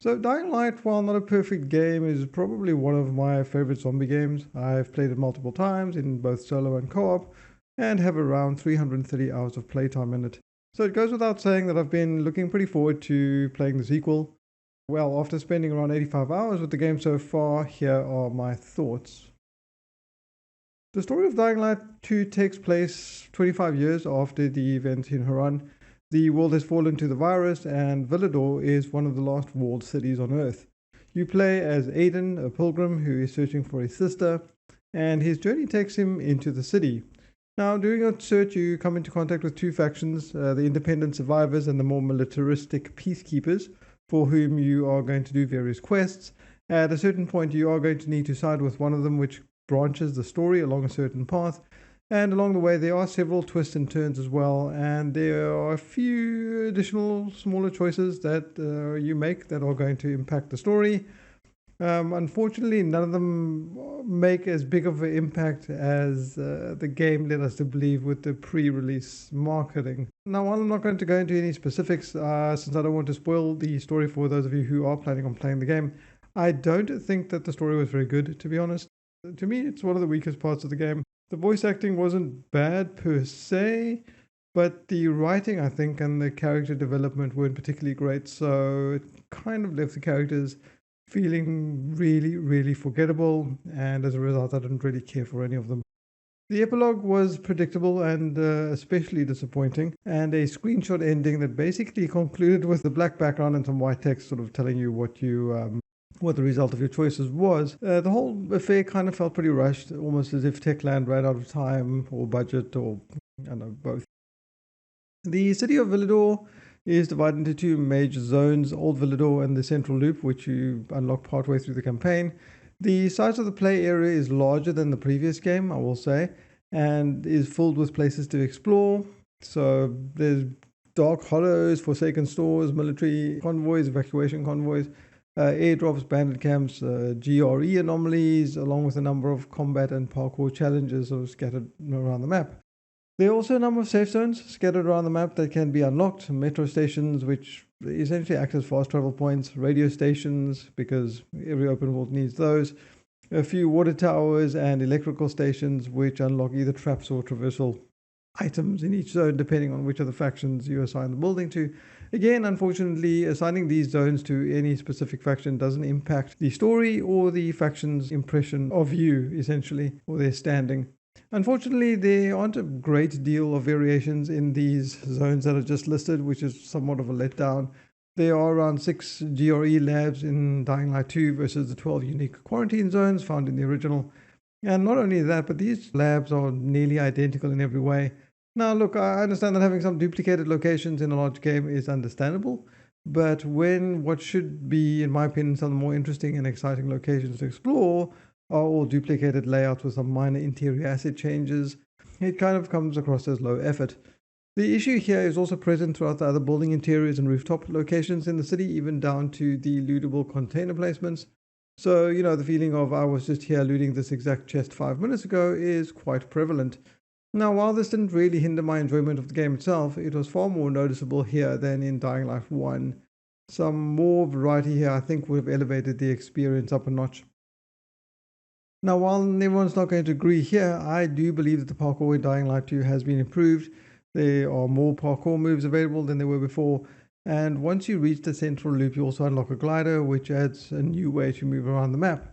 So Dying Light, while not a perfect game, is probably one of my favorite zombie games. I've played it multiple times in both solo and co-op, and have around 330 hours of playtime in it. So it goes without saying that I've been looking pretty forward to playing the sequel. Well, after spending around 85 hours with the game so far, here are my thoughts. The story of Dying Light 2 takes place 25 years after the event in Haran. The world has fallen to the virus, and Villedor is one of the last walled cities on Earth. You play as Aiden, a pilgrim who is searching for his sister, and his journey takes him into the city. Now, during your search, you come into contact with two factions, the independent survivors and the more militaristic peacekeepers, for whom you are going to do various quests. At a certain point, you are going to need to side with one of them, which branches the story along a certain path. And along the way, there are several twists and turns as well, and there are a few additional smaller choices that you make that are going to impact the story. Unfortunately, none of them make as big of an impact as the game led us to believe with the pre-release marketing. Now, while I'm not going to go into any specifics, since I don't want to spoil the story for those of you who are planning on playing the game, I don't think that the story was very good, to be honest. To me, it's one of the weakest parts of the game. The voice acting wasn't bad per se, but the writing, I think, and the character development weren't particularly great, so it kind of left the characters feeling really, really forgettable, and as a result, I didn't really care for any of them. The epilogue was predictable and especially disappointing, and a screenshot ending that basically concluded with a black background and some white text sort of telling you what the result of your choices was. The whole affair kind of felt pretty rushed, almost as if Techland ran out of time or budget, or I don't know, both. The city of Villedor is divided into two major zones, Old Villedor and the Central Loop, which you unlock partway through the campaign. The size of the play area is larger than the previous game, I will say, and is filled with places to explore. So there's dark hollows, forsaken stores, military convoys, evacuation convoys, airdrops, bandit camps, GRE anomalies, along with a number of combat and parkour challenges sort of scattered around the map. There are also a number of safe zones scattered around the map that can be unlocked, metro stations, which essentially act as fast travel points, radio stations, because every open world needs those, a few water towers, and electrical stations, which unlock either traps or traversal items in each zone, depending on which of the factions you assign the building to. Again, unfortunately, assigning these zones to any specific faction doesn't impact the story or the faction's impression of you, essentially, or their standing. Unfortunately, there aren't a great deal of variations in these zones that are just listed, which is somewhat of a letdown. There are around 6 GRE labs in Dying Light 2 versus the 12 unique quarantine zones found in the original. And not only that, but these labs are nearly identical in every way. Now, look, I understand that having some duplicated locations in a large game is understandable, but when what should be, in my opinion, some of the more interesting and exciting locations to explore are all duplicated layouts with some minor interior asset changes, it kind of comes across as low effort. The issue here is also present throughout the other building interiors and rooftop locations in the city, even down to the lootable container placements. So, the feeling of I was just here looting this exact chest 5 minutes ago is quite prevalent. Now, while this didn't really hinder my enjoyment of the game itself, it was far more noticeable here than in Dying Light 1. Some more variety here, I think, would have elevated the experience up a notch. Now, while everyone's not going to agree here, I do believe that the parkour in Dying Light 2 has been improved. There are more parkour moves available than there were before, and once you reach the central loop, you also unlock a glider, which adds a new way to move around the map.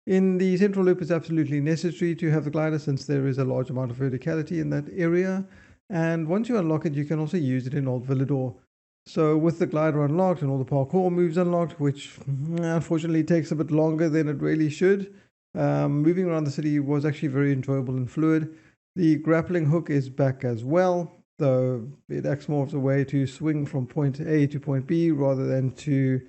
In the central loop, it's absolutely necessary to have the glider since there is a large amount of verticality in that area, and once you unlock it, you can also use it in Old Villedor. So with the glider unlocked and all the parkour moves unlocked, which unfortunately takes a bit longer than it really should, moving around the city was actually very enjoyable and fluid. The grappling hook is back as well, though it acts more as a way to swing from point A to point B rather than to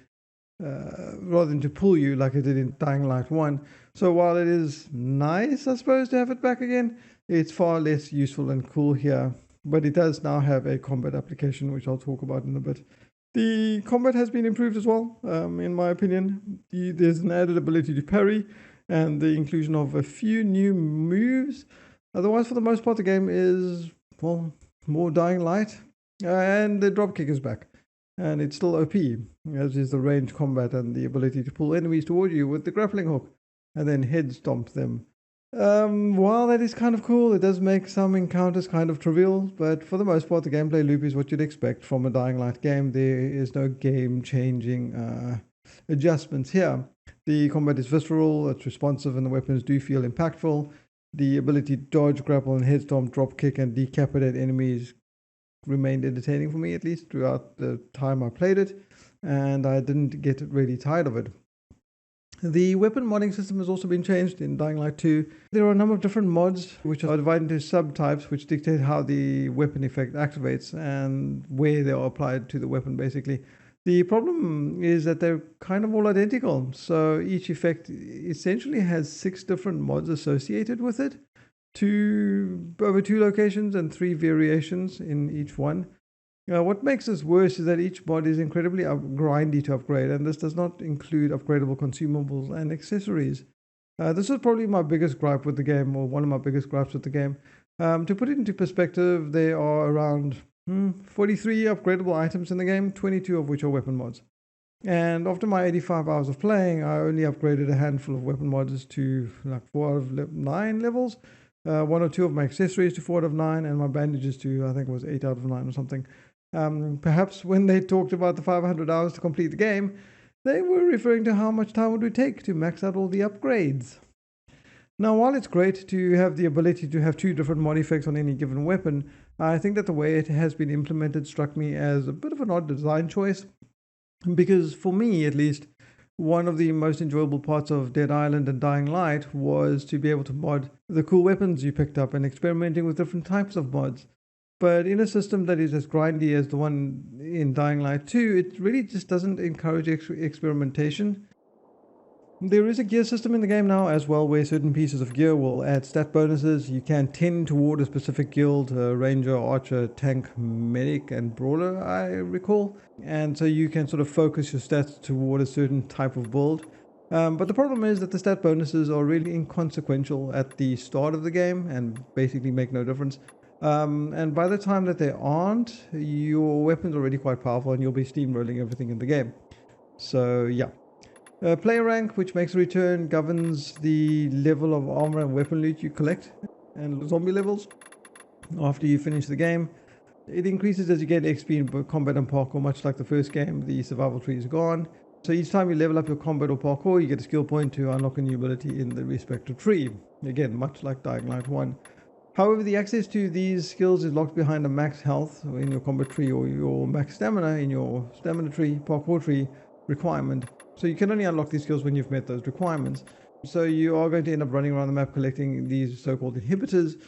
pull you like it did in Dying Light 1. So while it is nice, I suppose, to have it back again, it's far less useful and cool here. But it does now have a combat application, which I'll talk about in a bit. The combat has been improved as well, in my opinion. There's an added ability to parry and the inclusion of a few new moves. Otherwise, for the most part, the game is, well, more Dying Light. And the dropkick is back. and it's still OP, as is the range combat and the ability to pull enemies toward you with the grappling hook and then head stomp them. While that is kind of cool, it does make some encounters kind of trivial, but for the most part, the gameplay loop is what you'd expect from a Dying Light game. There is no game-changing adjustments here. The combat is visceral, it's responsive, and the weapons do feel impactful. The ability to dodge, grapple, and head stomp, drop kick, and decapitate enemies remained entertaining for me, at least throughout the time I played it, and I didn't get really tired of it. The weapon modding system has also been changed in Dying Light 2. There are a number of different mods which are divided into subtypes which dictate how the weapon effect activates and where they are applied to the weapon, basically. The problem is that they're kind of all identical, so each effect essentially has 6 different mods associated with it, over 2 locations and 3 variations in each one. What makes this worse is that each mod is incredibly grindy to upgrade, and this does not include upgradable consumables and accessories. This is probably my biggest gripe with the game, or one of my biggest gripes with the game. To put it into perspective, there are around 43 upgradable items in the game, 22 of which are weapon mods. And after my 85 hours of playing, I only upgraded a handful of weapon mods to like 4 out of 9 levels, 1 or 2 of my accessories to 4 out of 9, and my bandages to, I think it was 8 out of 9 or something. Perhaps when they talked about the 500 hours to complete the game, they were referring to how much time it would take to max out all the upgrades. Now, while it's great to have the ability to have 2 different mod effects on any given weapon, I think that the way it has been implemented struck me as a bit of an odd design choice, because for me at least, one of the most enjoyable parts of Dead Island and Dying Light was to be able to mod the cool weapons you picked up and experimenting with different types of mods. But in a system that is as grindy as the one in Dying Light 2, it really just doesn't encourage experimentation. There is a gear system in the game now as well, where certain pieces of gear will add stat bonuses. You can tend toward a specific guild, ranger, archer, tank, medic, and brawler, I recall. And so you can sort of focus your stats toward a certain type of build. But the problem is that the stat bonuses are really inconsequential at the start of the game and basically make no difference. And by the time that they aren't, your weapon's already quite powerful and you'll be steamrolling everything in the game. So yeah. Player rank, which makes a return, governs the level of armor and weapon loot you collect and zombie levels after you finish the game. It increases as you get XP in both combat and parkour, much like the first game. The survival tree is gone. So each time you level up your combat or parkour, you get a skill point to unlock a new ability in the respective tree. Again, much like Dying Light 1. However, the access to these skills is locked behind a max health in your combat tree or your max stamina in your stamina tree, parkour tree requirement. So you can only unlock these skills when you've met those requirements. So you are going to end up running around the map collecting these so-called inhibitors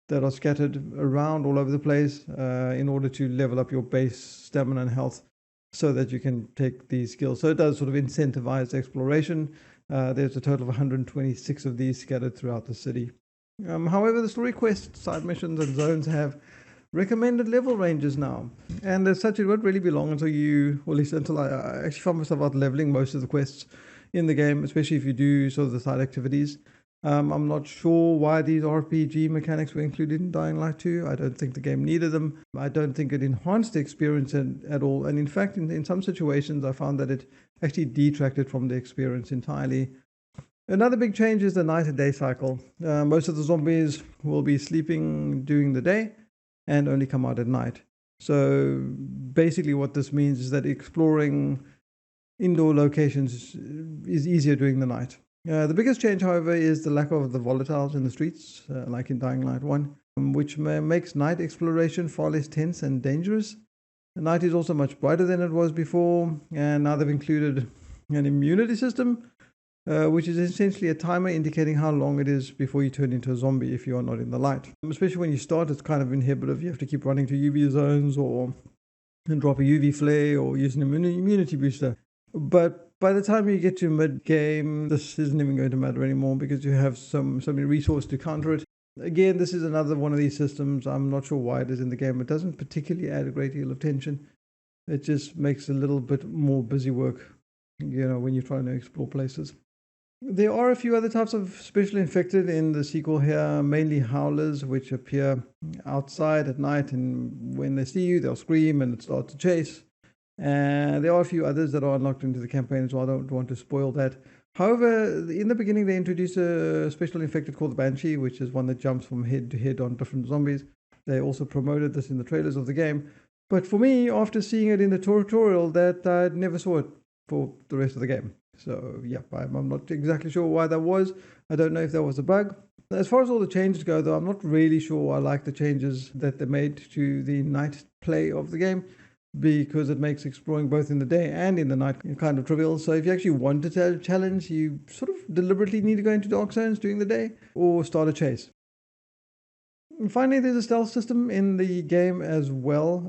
that are scattered around all over the place in order to level up your base stamina and health so that you can take these skills. So it does sort of incentivize exploration. There's a total of 126 of these scattered throughout the city. However, the story quests, side missions, and zones have recommended level ranges now, and as such it won't really be long until you, or at least until I actually found myself out leveling most of the quests in the game, especially if you do sort of the side activities. I'm not sure why these RPG mechanics were included in Dying Light 2. I don't think the game needed them. I don't think it enhanced the experience at all, and in fact in some situations I found that it actually detracted from the experience entirely. Another big change is the night and day cycle. Most of the zombies will be sleeping during the day and only come out at night. So basically what this means is that exploring indoor locations is easier during the night. The biggest change, however, is the lack of the volatiles in the streets, like in Dying Light 1, which makes night exploration far less tense and dangerous. The night is also much brighter than it was before, and now they've included an immunity system, which is essentially a timer indicating how long it is before you turn into a zombie if you are not in the light. Especially when you start, it's kind of inhibitive. You have to keep running to UV zones and drop a UV flare or use an immunity booster. But by the time you get to mid-game, this isn't even going to matter anymore because you have so many resources to counter it. Again, this is another one of these systems. I'm not sure why it is in the game. It doesn't particularly add a great deal of tension. It just makes a little bit more busy work, when you're trying to explore places. There are a few other types of special infected in the sequel here, mainly howlers, which appear outside at night, and when they see you, they'll scream and start to chase. And there are a few others that are unlocked into the campaign as well. I don't want to spoil that. However, in the beginning, they introduced a special infected called the Banshee, which is one that jumps from head to head on different zombies. They also promoted this in the trailers of the game. But for me, after seeing it in the tutorial, that I never saw it for the rest of the game. So yeah, I'm not exactly sure why that was. I don't know if that was a bug. As far as all the changes go, though, I'm not really sure I like the changes that they made to the night play of the game, because it makes exploring both in the day and in the night kind of trivial. So if you actually want to challenge, you sort of deliberately need to go into dark zones during the day or start a chase. And finally, there's a stealth system in the game as well,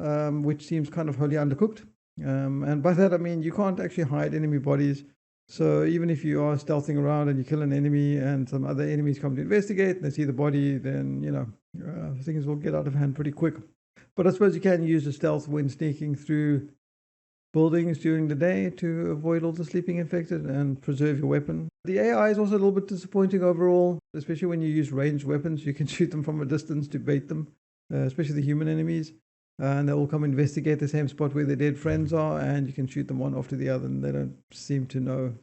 which seems kind of wholly undercooked. And by that I mean you can't actually hide enemy bodies. So even if you are stealthing around and you kill an enemy and some other enemies come to investigate and they see the body, then things will get out of hand pretty quick. But I suppose you can use the stealth when sneaking through buildings during the day to avoid all the sleeping infected and preserve your weapon. The AI is also a little bit disappointing overall, especially when you use ranged weapons. You can shoot them from a distance to bait them, especially the human enemies. And they will come investigate the same spot where their dead friends are, and you can shoot them one after the other, and they don't seem to know.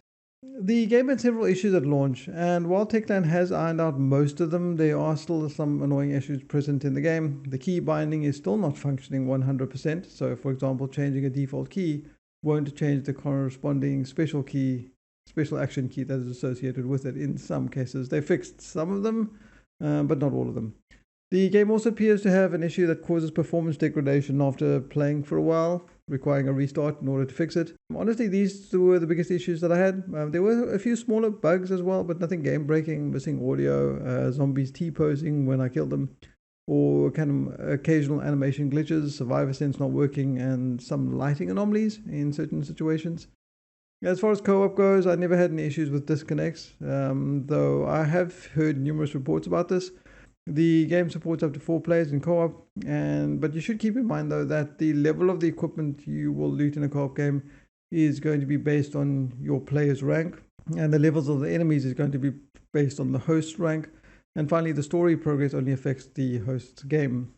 The game had several issues at launch, and while Techland has ironed out most of them, there are still some annoying issues present in the game. The key binding is still not functioning 100%, so for example, changing a default key won't change the corresponding special action key that is associated with it in some cases. They fixed some of them, but not all of them. The game also appears to have an issue that causes performance degradation after playing for a while, requiring a restart in order to fix it. Honestly, these were the biggest issues that I had. There were a few smaller bugs as well, but nothing game-breaking, missing audio, zombies T-posing when I killed them, or kind of occasional animation glitches, survivor sense not working, and some lighting anomalies in certain situations. As far as co-op goes, I never had any issues with disconnects, though I have heard numerous reports about this. The game supports up to 4 players in co-op, but you should keep in mind though that the level of the equipment you will loot in a co-op game is going to be based on your player's rank, and the levels of the enemies is going to be based on the host's rank. And finally, the story progress only affects the host's game.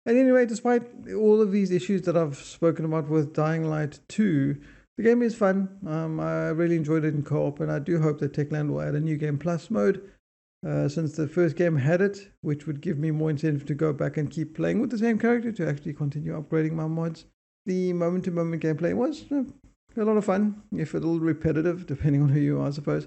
And anyway, despite all of these issues that I've spoken about with Dying Light 2, the game is fun. I really enjoyed it in co-op, and I do hope that Techland will add a New Game Plus mode. Since the first game had it, which would give me more incentive to go back and keep playing with the same character to actually continue upgrading my mods. The moment-to-moment gameplay was a lot of fun, if a little repetitive, depending on who you are, I suppose.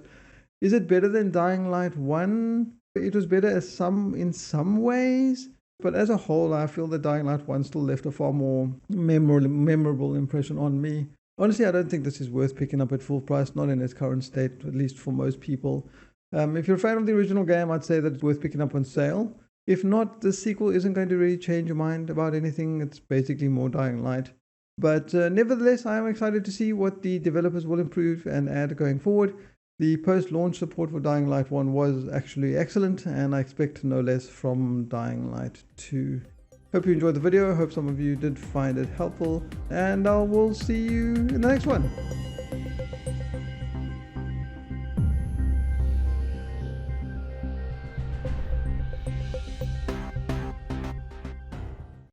Is it better than Dying Light 1? It was better in some ways, but as a whole, I feel that Dying Light 1 still left a far more memorable impression on me. Honestly, I don't think this is worth picking up at full price, not in its current state, at least for most people. If you're a fan of the original game, I'd say that it's worth picking up on sale. If not, the sequel isn't going to really change your mind about anything. It's basically more Dying Light. But nevertheless, I am excited to see what the developers will improve and add going forward. The post-launch support for Dying Light 1 was actually excellent, and I expect no less from Dying Light 2. Hope you enjoyed the video. Hope some of you did find it helpful, and I will see you in the next one.